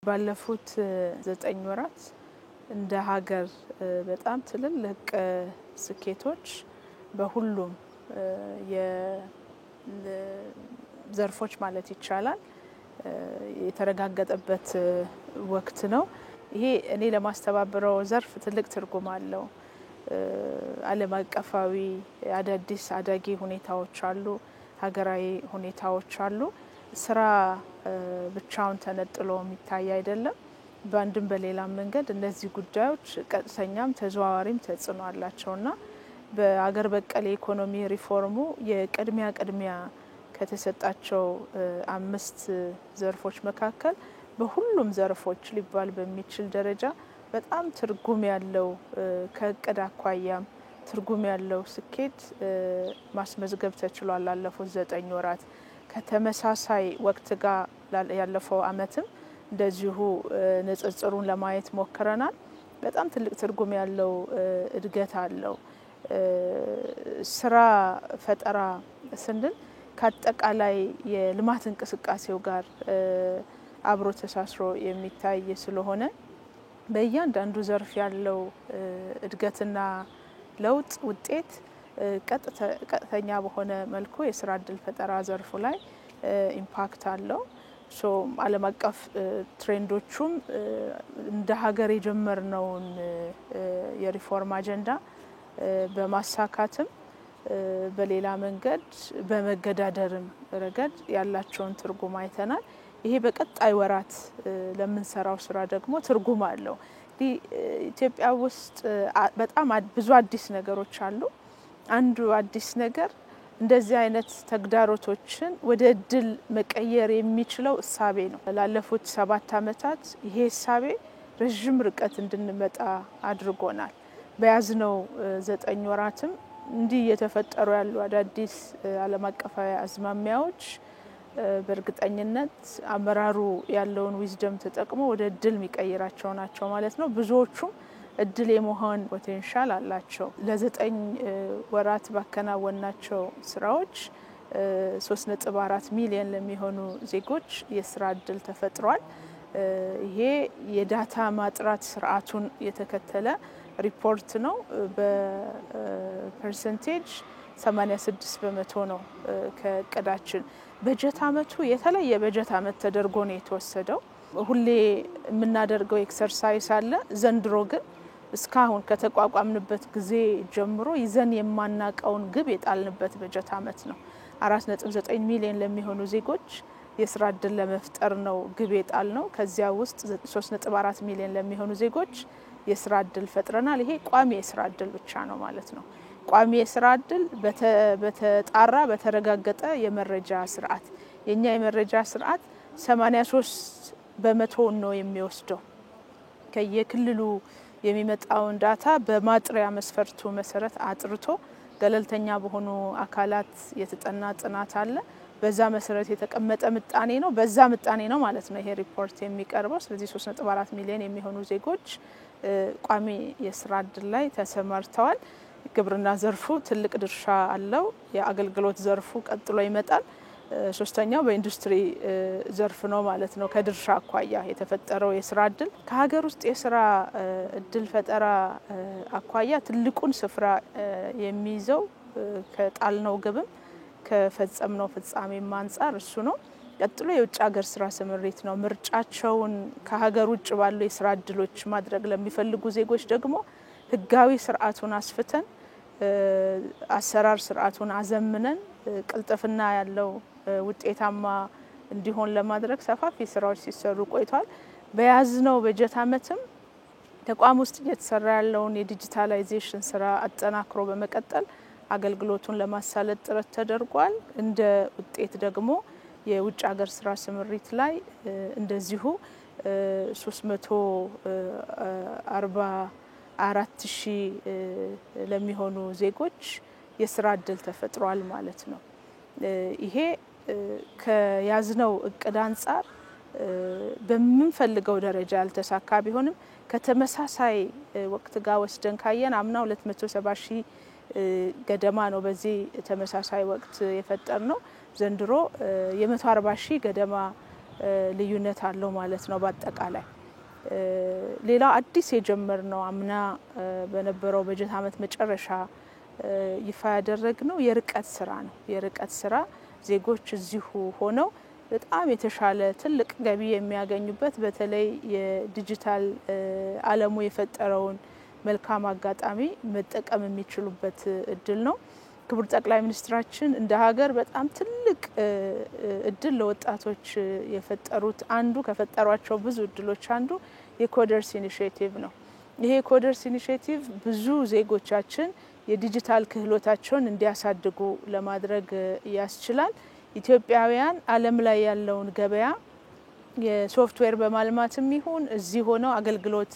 ባለፉት 9 ወራት እንደ ሀገር በጣም ትልልቅ ስኬቶች በሁሉም የዘርፎች ማለት ይቻላል የተረጋገጠበት ወቅት ነው። ይሄ እኔ ለማስተባበረው ዘርፍ ትልቅ ትርጉም አለው። ዓለም አቀፋዊ አዳዲስ አዳጊ ሁኔታዎች አሉ፣ ሀገራዊ ሁኔታዎች አሉ። ስራ ብቻውን ተነጥሎ የሚታይ አይደለም። በአንድም በሌላም መንገድ እነዚህ ጉዳዮች ቀጥተኛም ተዘዋዋሪም ተጽዕኖ አላቸውና በአገር በቀል ኢኮኖሚ ሪፎርሙ የቅድሚያ ከተሰጣቸው 5 ዘርፎች መካከል በሁሉም ዘርፎች ሊባል በሚችል ደረጃ በጣም ትርጉም ያለው ከእቅድ አኳያም ትርጉም ያለው ስኬት ማስመዝገብ ተችሏል። ላለፉት 9 ወራት ከተመሳሳይ ወቅት ጋር ያለፈው አመትም እንደዚሁ ንጽጽሩን ለማየት ሞክረናል። በጣም ትልቅ ትርጉም ያለው እድገት አለው። ስራ ፈጠራ ስንል ከአጠቃላይ የልማት እንቅስቃሴው ጋር አብሮ ተሳስሮ የሚታይ ስለሆነ በእያንዳንዱ ዘርፍ ያለው እድገትና ለውጥ ውጤት ቀጥተኛ በሆነ መልኩ የስራ እድል ፈጠራ ዘርፉ ላይ ኢምፓክት አለው። ዓለም አቀፍ ትሬንዶቹም እንደ ሀገር የጀመርነውን የሪፎርም አጀንዳ በማሳካትም በሌላ መንገድ በመገዳደርም ረገድ ያላቸውን ትርጉም አይተናል። ይሄ በቀጣይ ወራት ለምንሰራው ስራ ደግሞ ትርጉም አለው። ኢትዮጵያ ውስጥ በጣም ብዙ አዲስ ነገሮች አሉ። አንዱ አዲስ ነገር እንደዚህ አይነት ተግዳሮቶችን ወደ እድል መቀየር የሚችለው እሳቤ ነው። ላለፉት 7 አመታት ይሄ እሳቤ ረጅም ርቀት እንድንመጣ አድርጎናል። በያዝነው 9 ወራትም እንዲህ የተፈጠሩ ያሉ አዳዲስ ዓለም አቀፋዊ አዝማሚያዎች በእርግጠኝነት አመራሩ ያለውን ዊዝደም ተጠቅሞ ወደ እድል የሚቀይራቸው ናቸው ማለት ነው። ብዙዎቹም እድል የመሆን ፖቴንሻል አላቸው። ለ9 ወራት ባከናወናቸው ስራዎች 3.4 ሚሊዮን ለሚሆኑ ዜጎች የስራ እድል ተፈጥሯል። ይሄ የዳታ ማጥራት ስርዓቱን የተከተለ ሪፖርት ነው። በፐርሰንቴጅ 86% ነው ከእቅዳችን። በጀት አመቱ የተለየ በጀት አመት ተደርጎ ነው የተወሰደው። ሁሌ የምናደርገው ኤክሰርሳይዝ አለ። ዘንድሮ ግን እስካሁን ከተቋቋምንበት ጊዜ ጀምሮ ይዘን የማናቀውን ግብ የጣልንበት በጀት አመት ነው። 4.9 ሚሊዮን ለሚሆኑ ዜጎች የስራ እድል ለመፍጠር ነው ግብ የጣልነው። ከዚያ ውስጥ 3.4 ሚሊዮን ለሚሆኑ ዜጎች የስራ እድል ፈጥረናል። ይሄ ቋሚ የስራ እድል ብቻ ነው ማለት ነው። ቋሚ የስራ እድል በተጣራ በተረጋገጠ የመረጃ ስርዓት የኛ የመረጃ ስርዓት 83% ነው የሚወስደው። ከየክልሉ የሚመጣውን ዳታ በማጥሪያ መስፈርቱ መሰረት አጥርቶ ገለልተኛ በሆኑ አካላት የተጠና ጥናት አለ። በዛ መሰረት የተቀመጠ ምጣኔ ነው። በዛ ምጣኔ ነው ማለት ነው ይሄ ሪፖርት የሚቀርበው። ስለዚህ 3.4 ሚሊዮን የሚሆኑ ዜጎች ቋሚ የስራ እድል ላይ ተሰማርተዋል። ግብርና ዘርፉ ትልቅ ድርሻ አለው። የአገልግሎት ዘርፉ ቀጥሎ ይመጣል። ሶስተኛው በኢንዱስትሪ ዘርፍ ነው ማለት ነው። ከድርሻ አኳያ የተፈጠረው የስራ እድል ከሀገር ውስጥ የስራ እድል ፈጠራ አኳያ ትልቁን ስፍራ የሚይዘው ከጣልነው ግብም ከፈጸምነው ፍጻሜም አንፃር እሱ ነው። ቀጥሎ የውጭ ሀገር ስራ ስምሪት ነው። ምርጫቸውን ከሀገር ውጭ ባሉ የስራ እድሎች ማድረግ ለሚፈልጉ ዜጎች ደግሞ ህጋዊ ስርዓቱን አስፍተን አሰራር ስርዓቱን አዘምነን ቅልጥፍና ያለው ውጤታማ እንዲሆን ለማድረግ ሰፋፊ ስራዎች ሲሰሩ ቆይቷል። በያዝነው በጀት አመትም ተቋም ውስጥ እየተሰራ ያለውን የዲጂታላይዜሽን ስራ አጠናክሮ በመቀጠል አገልግሎቱን ለማሳለጥ ጥረት ተደርጓል። እንደ ውጤት ደግሞ የውጭ ሀገር ስራ ስምሪት ላይ እንደዚሁ 344,000 ለሚሆኑ ዜጎች የስራ እድል ተፈጥሯል ማለት ነው። ይሄ ከያዝነው እቅድ አንፃር በምንፈልገው ደረጃ ያልተሳካ ቢሆንም ከተመሳሳይ ወቅት ጋር ወስደን ካየን አምና 270,000 ገደማ ነው በዚህ ተመሳሳይ ወቅት የፈጠርነው። ዘንድሮ የ140,000 ገደማ ልዩነት አለው ማለት ነው በአጠቃላይ። ሌላ አዲስ የጀመርነው አምና በነበረው በጀት ዓመት መጨረሻ ይፋ ያደረግነው የርቀት ስራ ነው። የርቀት ስራ ዜጎች እዚሁ ሆነው በጣም የተሻለ ትልቅ ገቢ የሚያገኙበት በተለይ የዲጂታል ዓለሙ የፈጠረውን መልካም አጋጣሚ መጠቀም የሚችሉበት እድል ነው። ክቡር ጠቅላይ ሚኒስትራችን እንደ ሀገር በጣም ትልቅ እድል ለወጣቶች የፈጠሩት አንዱ ከፈጠሯቸው ብዙ እድሎች አንዱ የኮደርስ ኢኒሼቲቭ ነው። ይሄ ኮደርስ ኢኒሼቲቭ ብዙ ዜጎቻችን የዲጂታል ክህሎታቸውን እንዲያሳድጉ ለማድረግ ያስችላል። ኢትዮጵያውያን ዓለም ላይ ያለውን ገበያ የሶፍትዌር በማልማትም ይሁን እዚህ ሆነው አገልግሎት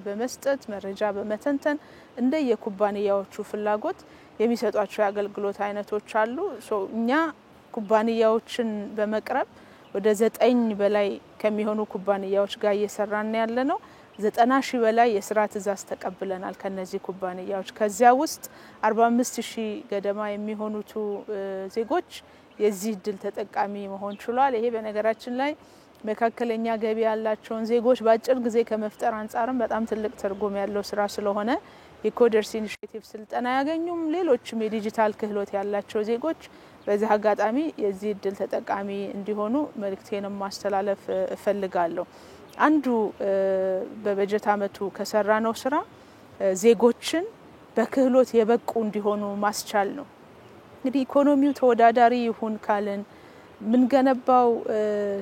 በመስጠት መረጃ በመተንተን እንደ የኩባንያዎቹ ፍላጎት የሚሰጧቸው የአገልግሎት አይነቶች አሉ። እኛ ኩባንያዎችን በመቅረብ ወደ 9 በላይ ከሚሆኑ ኩባንያዎች ጋር እየሰራን ያለነው 90,000 በላይ የስራ ትዕዛዝ ተቀብለናል ከነዚህ ኩባንያዎች። ከዚያ ውስጥ 45,000 ገደማ የሚሆኑት ዜጎች የዚህ እድል ተጠቃሚ መሆን ችሏል። ይሄ በነገራችን ላይ መካከለኛ ገቢ ያላቸውን ዜጎች በአጭር ጊዜ ከመፍጠር አንጻርም በጣም ትልቅ ትርጉም ያለው ስራ ስለሆነ የኮደርስ ኢኒሼቲቭ ስልጠና ያገኙም ሌሎችም የዲጂታል ክህሎት ያላቸው ዜጎች በዚህ አጋጣሚ የዚህ እድል ተጠቃሚ እንዲሆኑ መልእክቴንም ማስተላለፍ እፈልጋለሁ። አንዱ በበጀት ዓመቱ ከሰራነው ስራ ዜጎችን በክህሎት የበቁ እንዲሆኑ ማስቻል ነው። እንግዲህ ኢኮኖሚው ተወዳዳሪ ይሁን ካልን ምን ገነባው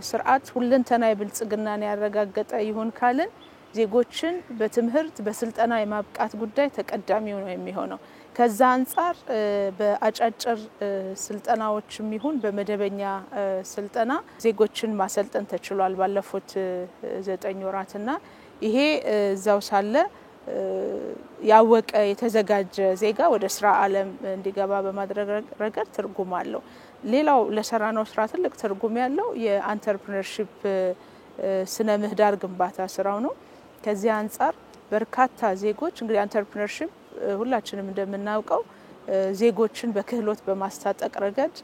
ስርዓት ሁለንተናዊ ብልጽግናን ያረጋገጠ ይሁን ካልን ዜጎችን በትምህርት በስልጠና የማብቃት ጉዳይ ተቀዳሚው ነው የሚሆነው። ከዛ አንጻር በአጫጭር ስልጠናዎችም ይሁን በመደበኛ ስልጠና ዜጎችን ማሰልጠን ተችሏል ባለፉት 9 ወራትና ይሄ እዛው ሳለ ያወቀ የተዘጋጀ ዜጋ ወደ ስራ ዓለም እንዲገባ በማድረግ ረገድ ትርጉም አለው። ሌላው ለሰራነው ስራ ትልቅ ትርጉም ያለው የአንተርፕረነርሺፕ ስነ ምህዳር ግንባታ ስራው ነው። ከዚህ አንጻር በርካታ ዜጎች እንግዲህ አንተርፕረነርሺፕ ሁላችንም እንደምናውቀው ዜጎችን በክህሎት በማስታጠቅ ረገድ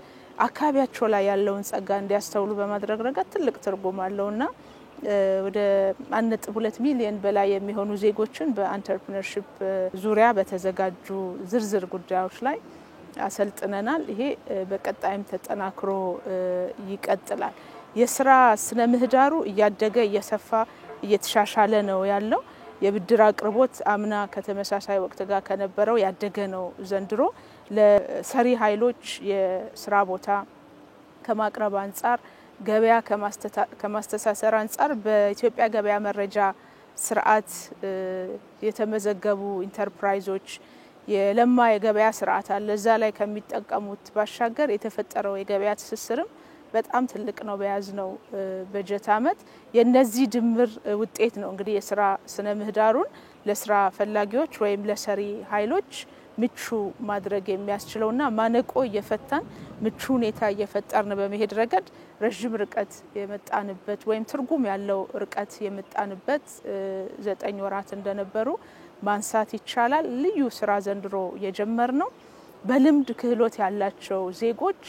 አካባቢያቸው ላይ ያለውን ጸጋ እንዲያስተውሉ በማድረግ ረገድ ትልቅ ትርጉም አለውና ወደ 1.2 ሚሊዮን በላይ የሚሆኑ ዜጎችን በአንተርፕረነርሺፕ ዙሪያ በተዘጋጁ ዝርዝር ጉዳዮች ላይ አሰልጥነናል። ይሄ በቀጣይም ተጠናክሮ ይቀጥላል። የስራ ስነ ምህዳሩ እያደገ እየሰፋ እየተሻሻለ ነው ያለው። የብድር አቅርቦት አምና ከተመሳሳይ ወቅት ጋር ከነበረው ያደገ ነው። ዘንድሮ ለሰሪ ኃይሎች የስራ ቦታ ከማቅረብ አንጻር ገበያ ከማስተሳሰር አንጻር በኢትዮጵያ ገበያ መረጃ ስርዓት የተመዘገቡ ኢንተርፕራይዞች የለማ የገበያ ስርዓት አለ። እዛ ላይ ከሚጠቀሙት ባሻገር የተፈጠረው የገበያ ትስስርም በጣም ትልቅ ነው። በያዝነው በጀት ዓመት የነዚህ ድምር ውጤት ነው እንግዲህ የስራ ስነ ምህዳሩን ለስራ ፈላጊዎች ወይም ለሰሪ ኃይሎች ምቹ ማድረግ የሚያስችለውና ማነቆ እየፈታን ምቹ ሁኔታ እየፈጠርን በመሄድ ረገድ ረጅም ርቀት የመጣንበት ወይም ትርጉም ያለው ርቀት የመጣንበት 9 ወራት እንደነበሩ ማንሳት ይቻላል። ልዩ ስራ ዘንድሮ የጀመርነው በልምድ ክህሎት ያላቸው ዜጎች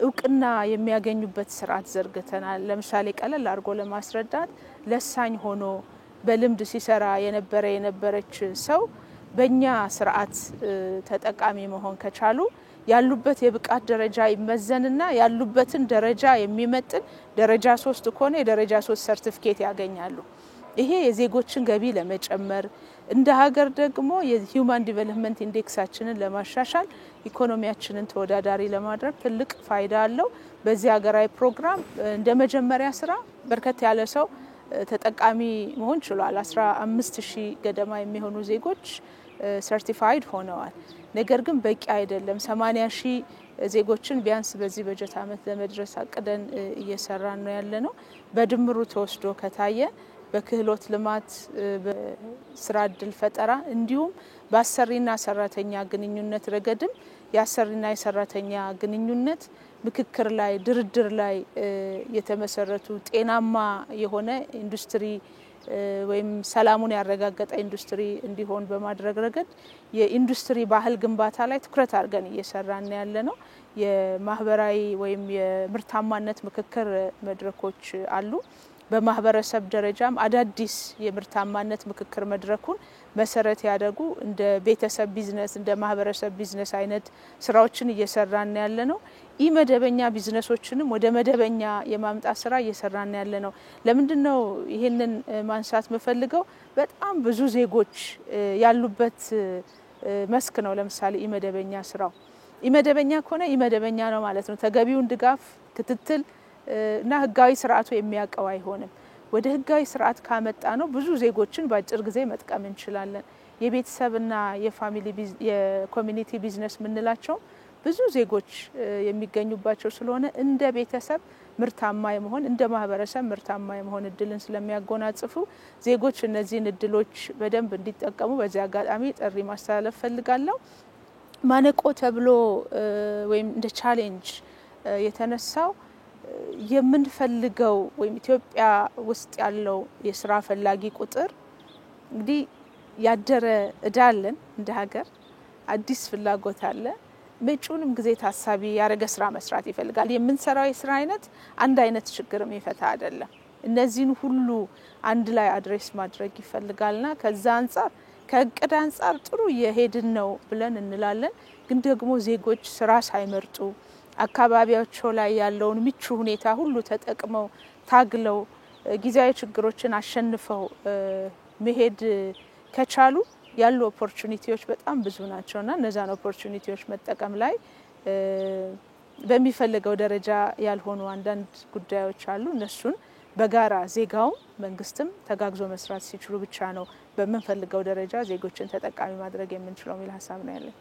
እውቅና የሚያገኙበት ስርዓት ዘርግተናል። ለምሳሌ ቀለል አድርጎ ለማስረዳት ለሳኝ ሆኖ በልምድ ሲሰራ የነበረች ሰው በእኛ ስርዓት ተጠቃሚ መሆን ከቻሉ ያሉበት የብቃት ደረጃ ይመዘንና ያሉበትን ደረጃ የሚመጥን ደረጃ 3 ከሆነ የደረጃ 3 ሰርቲፊኬት ያገኛሉ። ይሄ የዜጎችን ገቢ ለመጨመር እንደ ሀገር ደግሞ የሂውማን ዲቨሎፕመንት ኢንዴክሳችንን ለማሻሻል ኢኮኖሚያችንን ተወዳዳሪ ለማድረግ ትልቅ ፋይዳ አለው። በዚህ ሀገራዊ ፕሮግራም እንደ መጀመሪያ ስራ በርከት ያለ ሰው ተጠቃሚ መሆን ችሏል። 15,000 ገደማ የሚሆኑ ዜጎች ሰርቲፋይድ ሆነዋል። ነገር ግን በቂ አይደለም። 80,000 ዜጎችን ቢያንስ በዚህ በጀት ዓመት ለመድረስ አቅደን እየሰራን ነው ያለነው። በድምሩ ተወስዶ ከታየ በክህሎት ልማት በስራ እድል ፈጠራ እንዲሁም በአሰሪና ሰራተኛ ግንኙነት ረገድም የአሰሪና የሰራተኛ ግንኙነት ምክክር ላይ ድርድር ላይ የተመሰረቱ ጤናማ የሆነ ኢንዱስትሪ ወይም ሰላሙን ያረጋገጠ ኢንዱስትሪ እንዲሆን በማድረግ ረገድ የኢንዱስትሪ ባህል ግንባታ ላይ ትኩረት አድርገን እየሰራን ያለነው የማህበራዊ ወይም የምርታማነት ምክክር መድረኮች አሉ። በማህበረሰብ ደረጃም አዳዲስ የምርታማነት ምክክር መድረኩን መሰረት ያደርጉ እንደ ቤተሰብ ቢዝነስ እንደ ማህበረሰብ ቢዝነስ አይነት ስራዎችን እየሰራን ያለነው ኢመደበኛ ቢዝነሶችንም ወደ መደበኛ የማምጣት ስራ እየሰራን ያለነው። ለምንድነው ይሄንን ማንሳት መፈልገው? በጣም ብዙ ዜጎች ያሉበት መስክ ነው። ለምሳሌ ኢመደበኛ ስራው ኢመደበኛ ከሆነ ኢመደበኛ ነው ማለት ነው። ተገቢውን ድጋፍ ክትትል እና ህጋዊ ስርዓቱ የሚያቀው አይሆንም። ወደ ህጋዊ ስርዓት ካመጣ ነው ብዙ ዜጎችን በአጭር ጊዜ መጥቀም እንችላለን። የቤተሰብና የፋሚሊ የኮሚኒቲ ቢዝነስ ምንላቸው ብዙ ዜጎች የሚገኙባቸው ስለሆነ እንደ ቤተሰብ ምርታማ የመሆን እንደ ማህበረሰብ ምርታማ የመሆን እድልን ስለሚያጎናጽፉ ዜጎች እነዚህን እድሎች በደንብ እንዲጠቀሙ በዚህ አጋጣሚ ጥሪ ማስተላለፍ ፈልጋለሁ። ማነቆ ተብሎ ወይም እንደ ቻሌንጅ የተነሳው የምንፈልገው ወይም ኢትዮጵያ ውስጥ ያለው የስራ ፈላጊ ቁጥር እንግዲህ ያደረ እዳለን እንደ ሀገር አዲስ ፍላጎት አለ። መጪውንም ጊዜ ታሳቢ ያረገ ስራ መስራት ይፈልጋል። የምንሰራው የስራ አይነት አንድ አይነት ችግርም ይፈታ አይደለም። እነዚህን ሁሉ አንድ ላይ አድሬስ ማድረግ ይፈልጋልና ከዛ አንፃር ከእቅድ አንፃር ጥሩ የሄድን ነው ብለን እንላለን። ግን ደግሞ ዜጎች ስራ ሳይመርጡ አካባቢያቸው ላይ ያለውን ምቹ ሁኔታ ሁሉ ተጠቅመው ታግለው ጊዜያዊ ችግሮችን አሸንፈው መሄድ ከቻሉ ያሉ ኦፖርቹኒቲዎች በጣም ብዙ ናቸውና እነዛን ኦፖርቹኒቲዎች መጠቀም ላይ በሚፈልገው ደረጃ ያልሆኑ አንዳንድ ጉዳዮች አሉ። እነሱን በጋራ ዜጋው መንግስትም ተጋግዞ መስራት ሲችሉ ብቻ ነው በመንፈልገው ደረጃ ዜጎችን ተጠቃሚ ማድረግ የምንችለው የሚል ሐሳብ ነው ያለኝ።